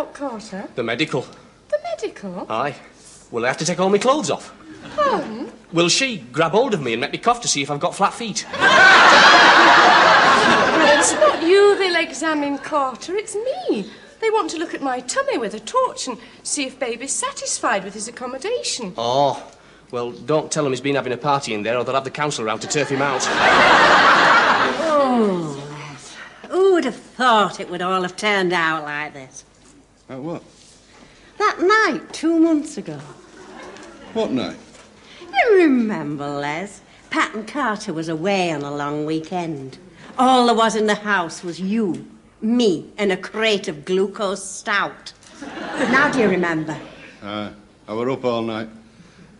about, Carter? The medical. The medical? Aye. Will I have to take all my clothes off? Pardon? Will she grab hold of me and make me cough to see if I've got flat feet? It's not you they'll examine, Carter, it's me. They want to look at my tummy with a torch and see if baby's satisfied with his accommodation. Oh, well, don't tell him he's been having a party in there or they'll have the council round to turf him out. Oh, Les. Who would have thought it would all have turned out like this? What? That night, 2 months ago. What night? You remember, Les? Pat and Carter was away on a long weekend. All there was in the house was you, me, and a crate of glucose stout. Now do you remember? I were up all night.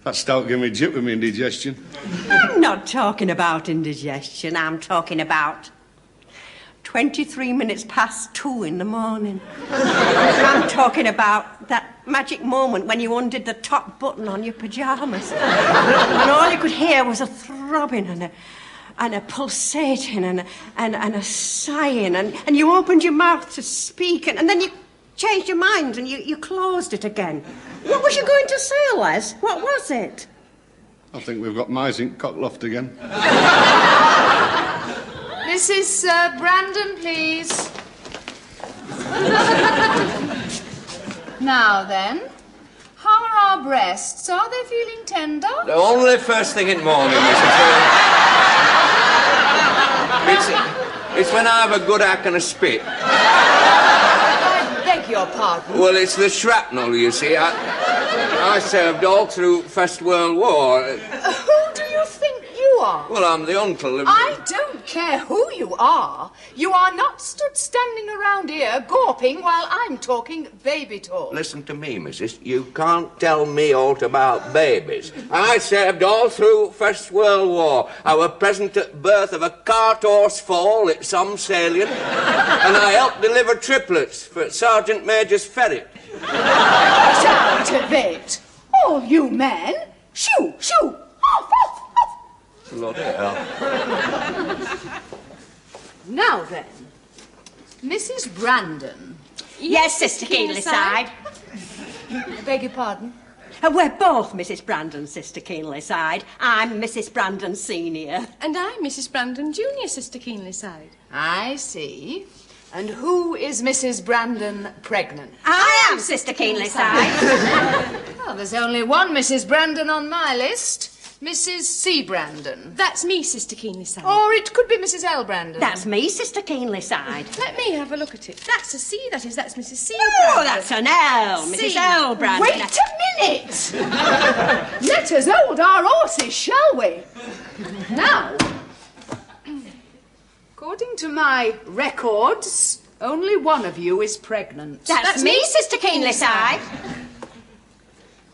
That stout gave me jip with me indigestion. I'm not talking about indigestion. I'm talking about 23 minutes past 2 in the morning. I'm talking about that magic moment when you undid the top button on your pyjamas. And all you could hear was a throbbing and a pulsating and a sighing. And you opened your mouth to speak and then you changed your mind and you closed it again. What was you going to say, Les? What was it? I think we've got mice in Cockloft again. Mrs. Brandon, please. Now then, how are our breasts? Are they feeling tender? Only first thing in the morning, Mrs. It's when I have a good hack and a spit. I beg your pardon. Well, it's the shrapnel, you see. I served all through First World War. Who do you think you are? Well, I'm the uncle. I don't care who you are. You are not stood standing around here gawping while I'm talking baby talk. Listen to me, missus. You can't tell me aught about babies. I served all through First World War. I was present at birth of a cart horse fall at some salient, and I helped deliver triplets for Sergeant Major's ferret. Get out of it! All you men! Shoo! Shoo! Off! Off! Off! Bloody hell. Now then, Mrs. Brandon. Yes, Sister Keenlyside. I beg your pardon? We're both Mrs. Brandon, Sister Keenlyside. I'm Mrs. Brandon Senior. And I'm Mrs. Brandon Junior, Sister Keenlyside. I see. And who is Mrs. Brandon pregnant? I am Sister Keenlyside. Well, there's only one Mrs. Brandon on my list. Mrs. C. Brandon. That's me, Sister Keenlyside. Or it could be Mrs. L. Brandon. That's me, Sister Keenlyside. Let me have a look at it. That's a C, that is. That's Mrs. C. Oh, Brandon. that's an L. Mrs. L. Brandon. Wait a minute! Let us hold our horses, shall we? Now, according to my records, only one of you is pregnant. That's me, Sister Keenlyside.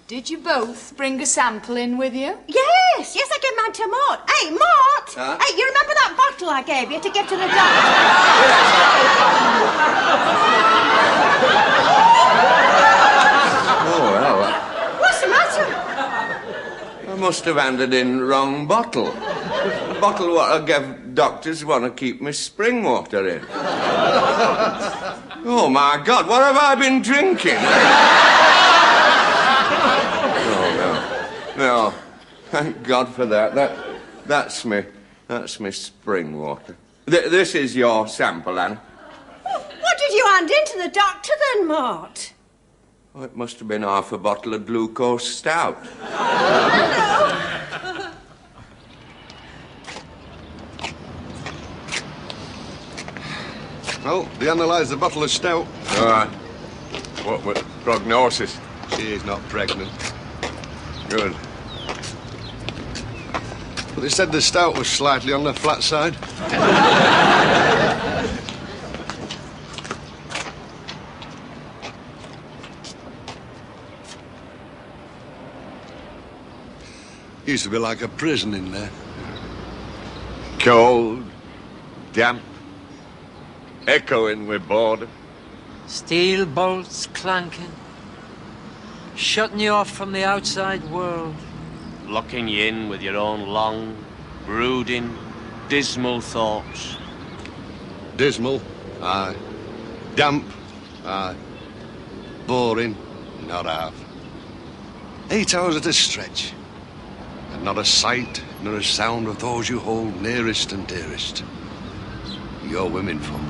Did you both bring a sample in with you? Yes, I gave mine to Mort. Hey, Mort! Huh? Hey, you remember that bottle I gave you to give to the doctor? Oh, well, What's the matter? I must have handed in wrong bottle. The bottle what I give doctors want to keep my spring water in. Oh, my God, what have I been drinking? No, thank God for that. That's me spring water. This is your sample, Anna. What did you hand in to the doctor then, Mort? Oh, it must have been half a bottle of glucose stout. Well, they analysed the bottle of stout. All right. What with prognosis? She is not pregnant. Good. But they said the stout was slightly on the flat side. Used to be like a prison in there. Cold, damp, echoing with boredom. Steel bolts clanking, shutting you off from the outside world. Locking you in with your own long, brooding, dismal thoughts. Dismal, aye. Damp, aye. boring? Not half. 8 hours at a stretch. And not a sight nor a sound of those you hold nearest and dearest. Your women folk.